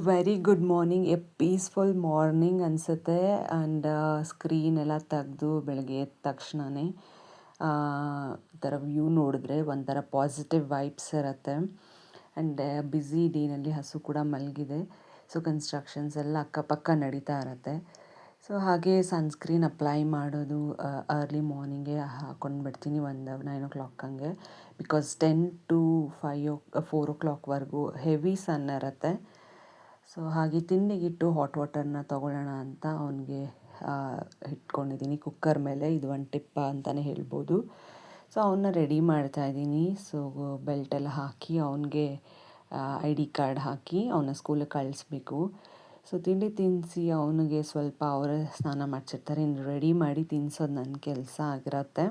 Very good morning, A peaceful morning ಅನಿಸುತ್ತೆ. And screen ಎಲ್ಲ ತೆಗೆದು ಬೆಳಗ್ಗೆ ಎದ್ದ ತಕ್ಷಣವೇ ಥರ ವ್ಯೂ ನೋಡಿದ್ರೆ ಒಂಥರ ಪಾಸಿಟಿವ್ ವೈಬ್ಸ್ ಇರುತ್ತೆ. ಆ್ಯಂಡ್ ಬ್ಯುಸಿ ಡೇನಲ್ಲಿ ಹಸು ಕೂಡ ಮಲಗಿದೆ. ಸೊ ಕನ್ಸ್ಟ್ರಕ್ಷನ್ಸ್ ಎಲ್ಲ ಅಕ್ಕಪಕ್ಕ ನಡೀತಾ ಇರುತ್ತೆ. ಸೊ ಹಾಗೆ ಸನ್ಸ್ಕ್ರೀನ್ ಅಪ್ಲೈ ಮಾಡೋದು ಅರ್ಲಿ ಮಾರ್ನಿಂಗೇ ಹಾಕ್ಕೊಂಡು ಬಿಡ್ತೀನಿ, ಒಂದು 9 o'clock ಹಂಗೆ. ಬಿಕಾಸ್ 10 to 4 o'clockವರೆಗೂ ಹೆವಿ ಸನ್ ಇರುತ್ತೆ. ಸೊ ಹಾಗೆ ತಿಂಡಿಗಿಟ್ಟು ಹಾಟ್ ವಾಟರ್ನ ತೊಗೊಳ್ಳೋಣ ಅಂತ ಅವನಿಗೆ ಇಟ್ಕೊಂಡಿದ್ದೀನಿ ಕುಕ್ಕರ್ ಮೇಲೆ. ಇದು ಒಂದು ಟಿಪ್ಪ ಅಂತಲೇ ಹೇಳ್ಬೋದು. ಸೊ ಅವನ್ನ ರೆಡಿ ಮಾಡ್ತಾಯಿದ್ದೀನಿ. ಸೊ ಬೆಲ್ಟೆಲ್ಲ ಹಾಕಿ ಅವನಿಗೆ ID ಕಾರ್ಡ್ ಹಾಕಿ ಅವನ ಸ್ಕೂಲಿಗೆ ಕಳಿಸ್ಬೇಕು. ಸೊ ತಿಂಡಿ ತಿನ್ನಿಸಿ ಅವನಿಗೆ ಸ್ವಲ್ಪ ಅವರೇ ಸ್ನಾನ ಮಾಡಿಸಿರ್ತಾರೆ, ಇನ್ನು ರೆಡಿ ಮಾಡಿ ತಿನ್ನಿಸೋದು ನನ್ನ ಕೆಲಸ ಆಗಿರುತ್ತೆ.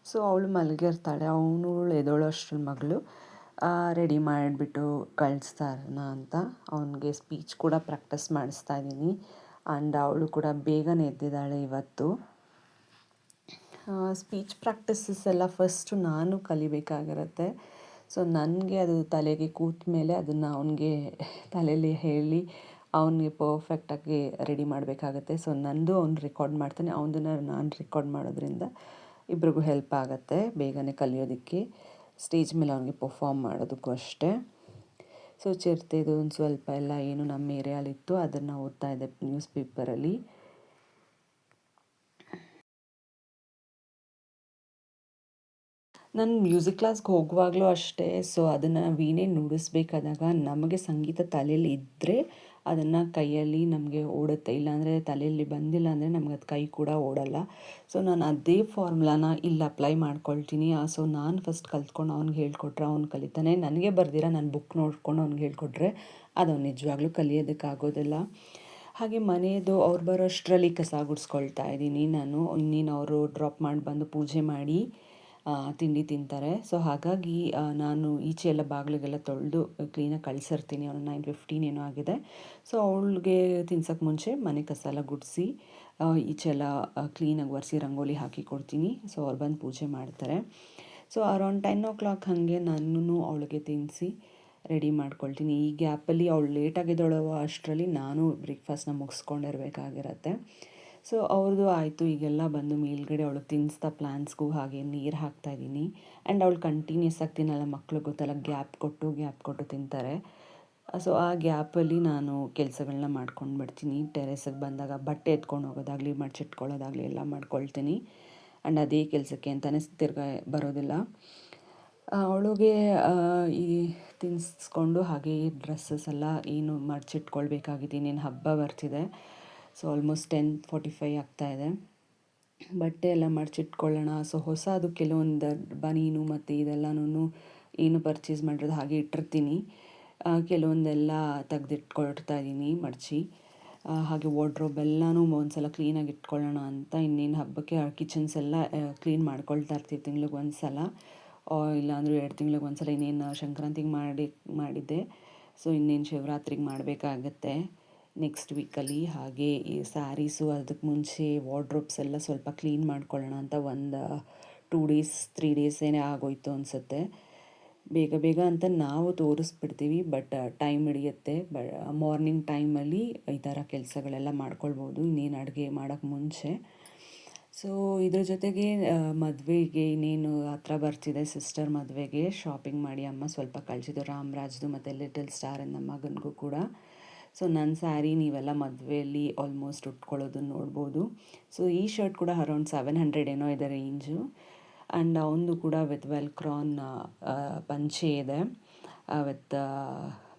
ಸೊ ಅವಳು ಮಲಗಿರ್ತಾಳೆ, ಅವನು ಎದ್ದೇಳೋ ಅಷ್ಟ್ರಲ್ಲಿ ಮಗಳು ರೆಡಿ ಮಾಡಿಬಿಟ್ಟು ಕಳಿಸ್ತಾರಣ ಅಂತ ಅವನಿಗೆ ಸ್ಪೀಚ್ ಕೂಡ ಪ್ರಾಕ್ಟೀಸ್ ಮಾಡಿಸ್ತಾ ಇದ್ದೀನಿ. ಆ್ಯಂಡ್ ಅವಳು ಕೂಡ ಬೇಗನೆ ಎದ್ದಿದ್ದಾಳೆ ಇವತ್ತು. ಸ್ಪೀಚ್ ಪ್ರಾಕ್ಟೀಸಸ್ ಎಲ್ಲ ಫಸ್ಟು ನಾನು ಕಲಿಬೇಕಾಗಿರುತ್ತೆ. ಸೊ ನನಗೆ ಅದು ತಲೆಗೆ ಕೂತ ಮೇಲೆ ಅದನ್ನು ಅವನಿಗೆ ತಲೆಯಲ್ಲಿ ಹೇಳಿ ಅವನಿಗೆ ಪರ್ಫೆಕ್ಟಾಗಿ ರೆಡಿ ಮಾಡಬೇಕಾಗತ್ತೆ. ಸೊ ನಂದು ಅವ್ನು ರೆಕಾರ್ಡ್ ಮಾಡ್ತಾನೆ, ಅವನದನ್ನು ನಾನು ರೆಕಾರ್ಡ್ ಮಾಡೋದ್ರಿಂದ ಇಬ್ರಿಗೂ ಹೆಲ್ಪ್ ಆಗುತ್ತೆ ಬೇಗನೆ ಕಲಿಯೋದಕ್ಕೆ, ಸ್ಟೇಜ್ ಮೇಲೆ ಅವನಿಗೆ ಪರ್ಫಾರ್ಮ್ ಮಾಡೋದಕ್ಕೂ ಅಷ್ಟೇ. ಸೊ ಚಿರತೆದು ಒಂದು ಸ್ವಲ್ಪ ಎಲ್ಲ ಏನು ನಮ್ಮ ಏರಿಯಾಲಿತ್ತು ಅದನ್ನು ಓದ್ತಾ ಇದ್ದೆ ನ್ಯೂಸ್ ಪೇಪರಲ್ಲಿ. ನಾನು ಮ್ಯೂಸಿಕ್ ಕ್ಲಾಸ್ಗೆ ಹೋಗುವಾಗಲೂ ಅಷ್ಟೇ. ಸೊ ಅದನ್ನು ವೀಣೆ ನುಡಿಸ್ಬೇಕಾದಾಗ ನಮಗೆ ಸಂಗೀತ ತಲೆಯಲ್ಲಿ ಇದ್ದರೆ ಅದನ್ನು ಕೈಯಲ್ಲಿ ನಮಗೆ ಓಡುತ್ತೆ, ಇಲ್ಲಾಂದರೆ ತಲೆಯಲ್ಲಿ ಬಂದಿಲ್ಲ ಅಂದರೆ ನಮ್ಗೆ ಅದು ಕೈ ಕೂಡ ಓಡಲ್ಲ. ಸೊ ನಾನು ಅದೇ ಫಾರ್ಮುಲಾನ ಇಲ್ಲಿ ಅಪ್ಲೈ ಮಾಡ್ಕೊಳ್ತೀನಿ. ಸೊ ನಾನು ಫಸ್ಟ್ ಕಲ್ತ್ಕೊಂಡು ಅವ್ನಿಗೆ ಹೇಳ್ಕೊಟ್ರೆ ಅವ್ನು ಕಲಿತಾನೆ. ನನಗೆ ಬರ್ದಿರ ನಾನು ಬುಕ್ ನೋಡ್ಕೊಂಡು ಅವ್ನಿಗೆ ಹೇಳ್ಕೊಟ್ರೆ ಅದು ಅವ್ನು ನಿಜವಾಗ್ಲೂ ಕಲಿಯೋದಕ್ಕಾಗೋದಿಲ್ಲ. ಹಾಗೆ ಮನೆಯದು ಅವ್ರು ಬರೋ ಅಷ್ಟರಲ್ಲಿ ಕಸ ಗುಡಿಸ್ಕೊಳ್ತಾ ಇದ್ದೀನಿ ನಾನು. ಇನ್ನೇನು ಅವರು ಡ್ರಾಪ್ ಮಾಡಿ ಬಂದು ಪೂಜೆ ಮಾಡಿ ತಿಂಡಿ ತಿಂತಾರೆ. ಸೊ ಹಾಗಾಗಿ ನಾನು ಈಚೆ ಎಲ್ಲ ಬಾಗಿಲಿಗೆಲ್ಲ ತೊಳೆದು ಕ್ಲೀನಾಗಿ ಕಳಿಸಿರ್ತೀನಿ. ಅವನು 9:15 ಏನೋ ಆಗಿದೆ. ಸೊ ಅವಳಿಗೆ ತಿನ್ಸೋಕ್ಕೆ ಮುಂಚೆ ಮನೆ ಕಸ ಎಲ್ಲ ಗುಡಿಸಿ ಈಚೆ ಎಲ್ಲ ಕ್ಲೀನಾಗಿ ಒರೆಸಿ ರಂಗೋಲಿ ಹಾಕಿ ಕೊಡ್ತೀನಿ. ಸೊ ಅವ್ರು ಬಂದು ಪೂಜೆ ಮಾಡ್ತಾರೆ. ಸೊ ಅರೌಂಡ್ 10 o'clock ಹಾಗೆ ನಾನು ಅವಳಿಗೆ ತಿನ್ನಿಸಿ ರೆಡಿ ಮಾಡ್ಕೊಳ್ತೀನಿ. ಈ ಗ್ಯಾಪಲ್ಲಿ ಅವಳು ಲೇಟಾಗಿದ್ದೊಳೋ ಅಷ್ಟರಲ್ಲಿ ನಾನು ಬ್ರೇಕ್ಫಾಸ್ಟ್ನ ಮುಗಿಸ್ಕೊಂಡಿರ್ಬೇಕಾಗಿರತ್ತೆ. ಸೊ ಅವ್ರದ್ದು ಆಯಿತು. ಈಗೆಲ್ಲ ಬಂದು ಮೇಲ್ಗಡೆ ಅವಳು ತಿನ್ನಿಸ್ತಾ ಪ್ಲ್ಯಾನ್ಸ್ಗೂ ಹಾಗೆ ನೀರು ಹಾಕ್ತಾಯಿದ್ದೀನಿ. ಆ್ಯಂಡ್ ಅವಳು ಕಂಟಿನ್ಯೂಸ್ ಆಗಿ ತಿನ್ನಲ್ಲ, ಮಕ್ಳು ಗೊತ್ತಲ್ಲ, ಗ್ಯಾಪ್ ಕೊಟ್ಟು ತಿಂತಾರೆ. ಸೊ ಆ ಗ್ಯಾಪಲ್ಲಿ ನಾನು ಕೆಲಸಗಳನ್ನ ಮಾಡ್ಕೊಂಡು ಬಿಡ್ತೀನಿ. ಟೆರೆಸಿಗೆ ಬಂದಾಗ ಬಟ್ಟೆ ಎತ್ಕೊಂಡು ಹೋಗೋದಾಗಲಿ ಮಡ್ಚಿಟ್ಕೊಳ್ಳೋದಾಗಲಿ ಎಲ್ಲ ಮಾಡ್ಕೊಳ್ತೀನಿ. ಆ್ಯಂಡ್ ಅದೇ ಕೆಲಸಕ್ಕೆ ಅಂತಲೇ ತಿರ್ಗಾ ಬರೋದಿಲ್ಲ. ಅವಳಿಗೆ ಈ ತಿನ್ನಿಸ್ಕೊಂಡು ಹಾಗೆ ಡ್ರೆಸ್ಸಸ್ ಎಲ್ಲ ಏನು ಮಡ್ಚಿಟ್ಕೊಳ್ಬೇಕಾಗಿದೆ, ಇನ್ನೇನು ಹಬ್ಬ ಬರ್ತಿದೆ. ಸೊ ಆಲ್ಮೋಸ್ಟ್ 10:45 ಆಗ್ತಾಯಿದೆ. ಬಟ್ಟೆ ಎಲ್ಲ ಮಡ್ಚಿಟ್ಕೊಳ್ಳೋಣ. ಸೊ ಹೊಸದು ಕೆಲವೊಂದು ಬನೀನು ಮತ್ತು ಇದೆಲ್ಲನೂ ಏನು ಪರ್ಚೇಸ್ ಮಾಡಿರೋದು ಹಾಗೆ ಇಟ್ಟಿರ್ತೀನಿ. ಕೆಲವೊಂದೆಲ್ಲ ತೆಗೆದಿಟ್ಕೊಳ್ತಾ ಇದ್ದೀನಿ ಮಡಚಿ. ಹಾಗೆ ವಾರ್ಡ್ರೋಬ್ ಎಲ್ಲನೂ ಒಂದು ಸಲ ಕ್ಲೀನಾಗಿ ಇಟ್ಕೊಳ್ಳೋಣ ಅಂತ. ಇನ್ನೇನು ಹಬ್ಬಕ್ಕೆ ಕಿಚನ್ಸ್ ಎಲ್ಲ ಕ್ಲೀನ್ ಮಾಡ್ಕೊಳ್ತಾ ಇರ್ತೀವಿ ತಿಂಗ್ಳಿಗೆ ಒಂದು ಸಲ, ಇಲ್ಲಾಂದರೆ 2 ತಿಂಗ್ಳಿಗೆ ಒಂದು ಸಲ. ಇನ್ನೇನು ಸಂಕ್ರಾಂತಿಗೆ ಮಾಡಿದ್ದೆ. ಸೊ ಇನ್ನೇನು ಶಿವರಾತ್ರಿಗೆ ಮಾಡಬೇಕಾಗತ್ತೆ ನೆಕ್ಸ್ಟ್ ವೀಕಲ್ಲಿ. ಹಾಗೆ ಈ ಸ್ಯಾರೀಸು ಅದಕ್ಕೆ ಮುಂಚೆ ವಾರ್ಡ್ರೋಬ್ಸ್ ಎಲ್ಲ ಸ್ವಲ್ಪ ಕ್ಲೀನ್ ಮಾಡ್ಕೊಳ್ಳೋಣ ಅಂತ ಒಂದು 2 days 3 days ಆಗೋಯ್ತು ಅನಿಸುತ್ತೆ. ಬೇಗ ಅಂತ ನಾವು ತೋರಿಸ್ಬಿಡ್ತೀವಿ, ಬಟ್ ಟೈಮ್ ಹಿಡಿಯುತ್ತೆ. ಮಾರ್ನಿಂಗ್ ಟೈಮಲ್ಲಿ ಈ ಥರ ಕೆಲಸಗಳೆಲ್ಲ ಮಾಡ್ಕೊಳ್ಬೋದು ಇನ್ನೇನು ಅಡುಗೆ ಮಾಡೋಕ್ಕೆ ಮುಂಚೆ. ಸೊ ಇದ್ರ ಜೊತೆಗೆ ಮದುವೆಗೆ ಇನ್ನೇನು ಹತ್ರ ಬರ್ತಿದೆ, ಸಿಸ್ಟರ್ ಮದುವೆಗೆ ಶಾಪಿಂಗ್ ಮಾಡಿ ಅಮ್ಮ ಸ್ವಲ್ಪ ಕಳಿಸಿದ್ದು, ರಾಮ್ರಾಜ್ದು ಮತ್ತು ಲಿಟಲ್ ಸ್ಟಾರ್ ನಮ್ಮ ಮಗನಿಗೂ ಕೂಡ. ಸೊ ನನ್ನ ಸ್ಯಾರಿ ನೀವೆಲ್ಲ ಮದುವೆಯಲ್ಲಿ ಆಲ್ಮೋಸ್ಟ್ ಉಟ್ಕೊಳ್ಳೋದನ್ನು ನೋಡ್ಬೋದು. ಸೊ ಈ ಶರ್ಟ್ ಕೂಡ ಅರೌಂಡ್ 700 ಏನೋ ಇದೆ ರೇಂಜು. ಆ್ಯಂಡ್ ಅವನದು ಕೂಡ ವಿತ್ ವೆಲ್ಕ್ರಾನ್ ಪಂಚೆ ಇದೆ, ವಿತ್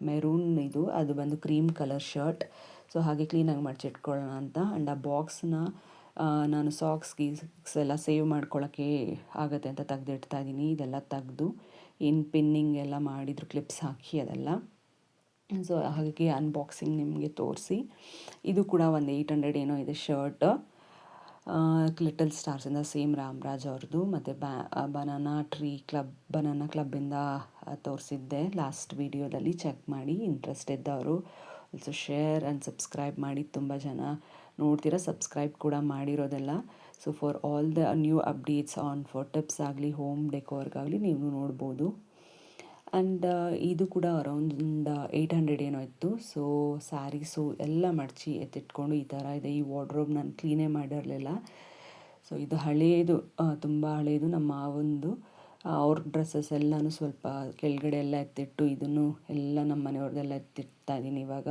ಮೆರೂನ್ ಇದು, ಅದು ಬಂದು ಕ್ರೀಮ್ ಕಲರ್ ಶರ್ಟ್. ಸೊ ಹಾಗೆ ಕ್ಲೀನಾಗಿ ಮಡ್ಚಿಟ್ಕೊಳ್ಳೋಣ ಅಂತ. ಆ್ಯಂಡ್ ಆ ಬಾಕ್ಸ್ನ ನಾನು ಸಾಕ್ಸ್ ಎಲ್ಲ ಸೇವ್ ಮಾಡ್ಕೊಳ್ಳೋಕ್ಕೆ ಆಗುತ್ತೆ ಅಂತ ತೆಗೆದಿಡ್ತಾ ಇದ್ದೀನಿ. ಇದೆಲ್ಲ ತೆಗೆದು ಏನು ಪಿನ್ನಿಂಗ್ ಎಲ್ಲ ಮಾಡಿದ್ರು ಕ್ಲಿಪ್ಸ್ ಹಾಕಿ ಅದೆಲ್ಲ. ಸೊ ಹಾಗೆ ಅನ್ಬಾಕ್ಸಿಂಗ್ ನಿಮಗೆ ತೋರಿಸಿ. ಇದು ಕೂಡ ಒಂದು 800 ಏನೋ ಇದೆ ಶರ್ಟ್, ಲಿಟಲ್ ಸ್ಟಾರ್ಸಿಂದ, ಸೇಮ್ ರಾಮ್ರಾಜ್ ಅವ್ರದ್ದು. ಮತ್ತು ಬನಾನಾ ಕ್ಲಬ್ಬಿಂದ ತೋರಿಸಿದ್ದೆ ಲಾಸ್ಟ್ ವೀಡಿಯೋದಲ್ಲಿ, ಚೆಕ್ ಮಾಡಿ. ಇಂಟ್ರೆಸ್ಟ್ ಇದ್ದವರು ಆಲ್ಸೋ ಶೇರ್ ಆ್ಯಂಡ್ ಸಬ್ಸ್ಕ್ರೈಬ್ ಮಾಡಿ. ತುಂಬ ಜನ ನೋಡ್ತೀರಾ, ಸಬ್ಸ್ಕ್ರೈಬ್ ಕೂಡ ಮಾಡಿರೋದೆಲ್ಲ. So for all the new updates for tips ಆಗಲಿ ಹೋಮ್ ಡೆಕೋರ್ಗಾಗಲಿ ನೀವು ನೋಡ್ಬೋದು. ಆ್ಯಂಡ್ ಇದು ಕೂಡ ಅರೌಂಡ್ 800 ಏನೋ ಇತ್ತು. ಸೊ ಸ್ಯಾರೀಸು ಎಲ್ಲ ಮಡಚಿ ಎತ್ತಿಟ್ಕೊಂಡು ಈ ಥರ ಇದೆ. ಈ ವಾರ್ಡ್ರೋಬ್ ನಾನು ಕ್ಲೀನೇ ಮಾಡಿರಲಿಲ್ಲ. ಸೊ ಇದು ಹಳೇದು, ತುಂಬ ಹಳೇದು, ನಮ್ಮ ಮಾವಂದು. ಅವ್ರ ಡ್ರೆಸ್ಸಸ್ ಎಲ್ಲನೂ ಸ್ವಲ್ಪ ಕೆಳಗಡೆ ಎಲ್ಲ ಎತ್ತಿಟ್ಟು ಇದನ್ನು ಎಲ್ಲ ನಮ್ಮ ಮನೆಯವ್ರದ್ದೆಲ್ಲ ಎತ್ತಿಡ್ತಾ ಇದ್ದೀನಿ ಇವಾಗ.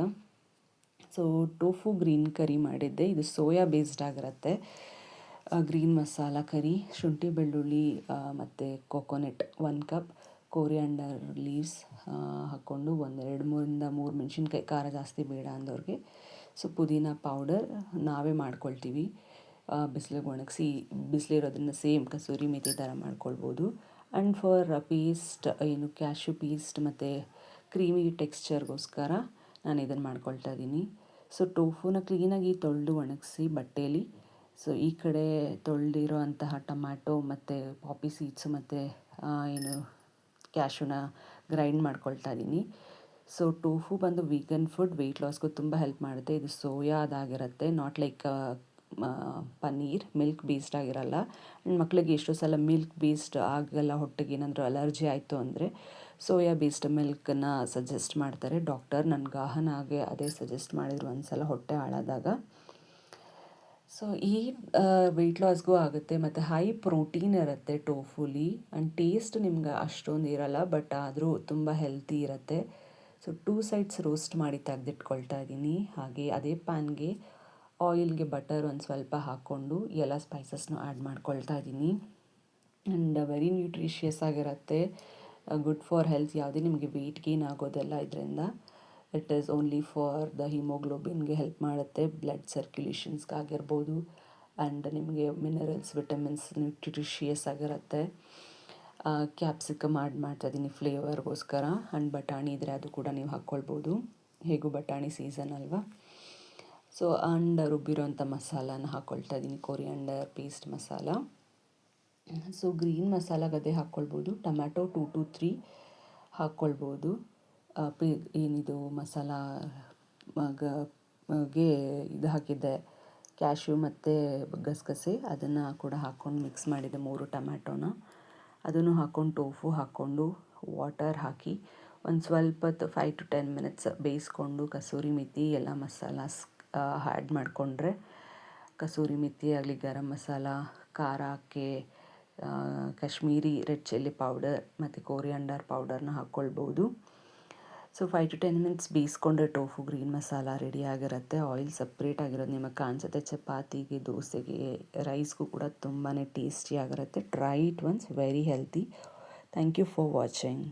ಸೊ ಟೋಫು ಗ್ರೀನ್ ಕರಿ ಮಾಡಿದ್ದೆ. ಇದು ಸೋಯಾ ಬೇಸ್ಡ್ ಆಗಿರುತ್ತೆ. ಗ್ರೀನ್ ಮಸಾಲ ಕರಿ, ಶುಂಠಿ ಬೆಳ್ಳುಳ್ಳಿ ಮತ್ತು ಕೊಕೊನೆಟ್ 1 ಕಪ್, ಕೋರಿಯಾಂಡರ್ ಲೀವ್ಸ್ ಹಾಕ್ಕೊಂಡು 2-3 ಮೆಣಸಿನ್ಕಾಯಿ, ಖಾರ ಜಾಸ್ತಿ ಬೇಡ ಅಂದವ್ರಿಗೆ. ಸೊ ಪುದೀನ ಪೌಡರ್ ನಾವೇ ಮಾಡ್ಕೊಳ್ತೀವಿ, ಬಿಸಿಲಿಗೆ ಒಣಗಿಸಿ, ಬಿಸಿಲಿರೋದ್ರಿಂದ ಸೇಮ್ ಕಸೂರಿ ಮೇಥಿ ಥರ ಮಾಡ್ಕೊಳ್ಬೋದು. ಆ್ಯಂಡ್ ಫಾರ್ ಪೇಸ್ಟ್, ಏನು ಕ್ಯಾಶ್ಯೂ ಪೇಸ್ಟ್ ಮತ್ತು ಕ್ರೀಮಿ ಟೆಕ್ಸ್ಚರ್ಗೋಸ್ಕರ ನಾನು ಇದನ್ನು ಮಾಡ್ಕೊಳ್ತಾ ಇದ್ದೀನಿ. ಸೊ ಟೋಫುನ ಕ್ಲೀನಾಗಿ ತೊಳೆದು ಒಣಗಿಸಿ ಬಟ್ಟೇಲಿ, ಸೊ ಈ ಕಡೆ ತೊಳೆದಿರೋ ಅಂತಹ ಟೊಮ್ಯಾಟೊ ಮತ್ತು ಪಾಪಿ ಸೀಡ್ಸು ಮತ್ತು ಏನು ಕ್ಯಾಶ್ಯೂನ ಗ್ರೈಂಡ್ ಮಾಡ್ಕೊಳ್ತಾ ಇದ್ದೀನಿ. ಸೊ ಟೋಫು ಬಂದು ವೀಗನ್ ಫುಡ್, ವೆಯ್ಟ್ ಲಾಸ್ಗೂ ತುಂಬ ಹೆಲ್ಪ್ ಮಾಡುತ್ತೆ. ಇದು ಸೋಯಾದಾಗಿರುತ್ತೆ, not like paneer, milk based ಆಗಿರಲ್ಲ. ಮಕ್ಕಳಿಗೆ ಎಷ್ಟೋ ಸಲ ಮಿಲ್ಕ್ ಬೇಸ್ಡ್ ಆಗಲ್ಲ, ಹೊಟ್ಟೆಗೆ ಏನಾದರೂ ಅಲರ್ಜಿ ಆಯಿತು ಅಂದರೆ ಸೋಯಾ ಬೇಸ್ಡ್ ಮಿಲ್ಕನ್ನು ಸಜೆಸ್ಟ್ ಮಾಡ್ತಾರೆ ಡಾಕ್ಟರ್. ನನಗೆ ಹಾಗೆ ಅದೇ ಸಜೆಸ್ಟ್ ಮಾಡಿದರು ಒಂದು ಸಲ ಹೊಟ್ಟೆ ಹಾಳಾದಾಗ. ಸೊ ಈ ವೆಯ್ಟ್ ಲಾಸ್ಗೂ ಆಗುತ್ತೆ ಮತ್ತು ಹೈ ಪ್ರೋಟೀನ್ ಇರುತ್ತೆ ಟೋಫುಲಿ. ಆ್ಯಂಡ್ ಟೇಸ್ಟ್ ನಿಮ್ಗೆ ಅಷ್ಟೊಂದು ಇರಲ್ಲ, ಬಟ್ ಆದರೂ ತುಂಬ ಹೆಲ್ತಿ ಇರುತ್ತೆ. ಸೊ 2 ಸೈಡ್ಸ್ ರೋಸ್ಟ್ ಮಾಡಿ ತೆಗೆದಿಟ್ಕೊಳ್ತಾ ಇದ್ದೀನಿ. ಹಾಗೆ ಅದೇ ಪ್ಯಾನ್ಗೆ ಆಯಿಲ್ಗೆ ಬಟರ್ ಒಂದು ಸ್ವಲ್ಪ ಹಾಕ್ಕೊಂಡು ಎಲ್ಲ ಸ್ಪೈಸಸ್ನೂ ಆ್ಯಡ್ ಮಾಡ್ಕೊಳ್ತಾ ಇದ್ದೀನಿ. ಆ್ಯಂಡ್ ವೆರಿ ನ್ಯೂಟ್ರಿಷಿಯಸ್ ಆಗಿರುತ್ತೆ, ಗುಡ್ ಫಾರ್ ಹೆಲ್ತ್. ಯಾವುದೇ ನಿಮಗೆ ವೆಯ್ಟ್ ಗೇನ್ ಆಗೋದೆಲ್ಲ ಇದರಿಂದ. It is only for the ಹಿಮೋಗ್ಲೋಬಿನ್ಗೆ ಹೆಲ್ಪ್ ಮಾಡುತ್ತೆ, ಬ್ಲಡ್ ಸರ್ಕ್ಯುಲೇಷನ್ಸ್ಗಾಗಿರ್ಬೋದು. ಆ್ಯಂಡ್ ನಿಮಗೆ ಮಿನರಲ್ಸ್, ವಿಟಮಿನ್ಸ್, ನ್ಯೂಟ್ರಿಷಿಯಸ್ ಆಗಿರುತ್ತೆ. ಕ್ಯಾಪ್ಸಿಕಮ್ ಆ್ಯಡ್ ಮಾಡ್ತಾಯಿದ್ದೀನಿ ಫ್ಲೇವರ್ಗೋಸ್ಕರ. ಆ್ಯಂಡ್ ಬಟಾಣಿ ಇದ್ದರೆ ಅದು ಕೂಡ ನೀವು ಹಾಕ್ಕೊಳ್ಬೋದು, ಹೇಗೂ ಬಟಾಣಿ ಸೀಸನ್ ಅಲ್ವಾ. ಸೊ ಆ್ಯಂಡ್ ರುಬ್ಬಿರೋಂಥ ಮಸಾಲಾನ ಹಾಕ್ಕೊಳ್ತಾ ಇದ್ದೀನಿ, coriander paste masala. So green ಮಸಾಲಾಗೆ ಅದೇ ಹಾಕ್ಕೊಳ್ಬೋದು, ಟೊಮ್ಯಾಟೊ 2 to 3 ಹಾಕ್ಕೊಳ್ಬೋದು. ಏನಿದು ಮಸಾಲ ಗೆ ಇದು ಹಾಕಿದ್ದೆ, ಕ್ಯಾಶ್ಯೂ ಮತ್ತು ಗಸಗಸೆ, ಅದನ್ನು ಕೂಡ ಹಾಕ್ಕೊಂಡು ಮಿಕ್ಸ್ ಮಾಡಿದ್ದೆ 3 ಟೊಮ್ಯಾಟೊನ. ಅದನ್ನು ಹಾಕ್ಕೊಂಡು ಟೋಫು ಹಾಕ್ಕೊಂಡು ವಾಟರ್ ಹಾಕಿ ಒಂದು ಸ್ವಲ್ಪ ಹೊತ್ತು 5 to 10 minutes ಬೇಯಿಸ್ಕೊಂಡು ಕಸೂರಿ ಮೆಥಿ ಎಲ್ಲ ಮಸಾಲಾಸ್ ಆ್ಯಡ್ ಮಾಡಿಕೊಂಡ್ರೆ, ಕಸೂರಿ ಮೆಥಿ ಆಗಲಿ, ಗರಂ ಮಸಾಲ, ಖಾರಕ್ಕೆ ಕಾಶ್ಮೀರಿ ರೆಡ್ ಚಿಲ್ಲಿ ಪೌಡರ್ ಮತ್ತು ಕೋರಿಯಾಂಡರ್ ಪೌಡರ್ನ ಹಾಕ್ಕೊಳ್ಬೋದು. ಸೊ 5 to 10 minutes ಬೇಯಿಸ್ಕೊಂಡ್ರೆ ಟೋಫು ಗ್ರೀನ್ ಮಸಾಲ ರೆಡಿ ಆಗಿರುತ್ತೆ. ಆಯಿಲ್ ಸಪ್ರೇಟ್ ಆಗಿರೋದು ನಿಮಗೆ ಕಾಣಿಸುತ್ತೆ. ಚಪಾತಿಗೆ, ದೋಸೆಗೆ, ರೈಸ್ಗೂ ಕೂಡ ತುಂಬಾ ಟೇಸ್ಟಿ ಆಗಿರುತ್ತೆ. Try it once, very healthy. Thank you for watching.